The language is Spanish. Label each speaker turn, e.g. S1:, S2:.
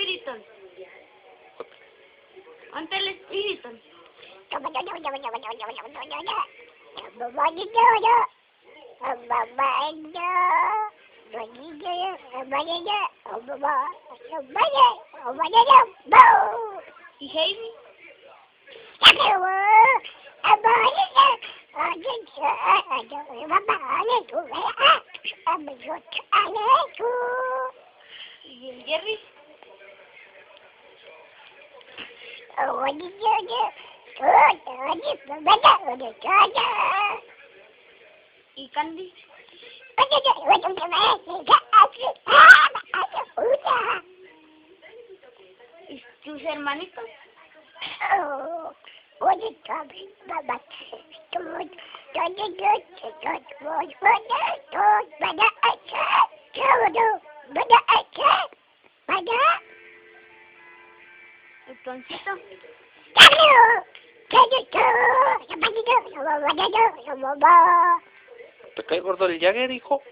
S1: espíritu? ¿Dónde el espíritu? ¿Y Heidi? ¿Y el Jerry? ¿Y Candy? ¿Y tus hermanitos? ¿Tu toncito?
S2: ¿Te cae gordo el Jagger, hijo?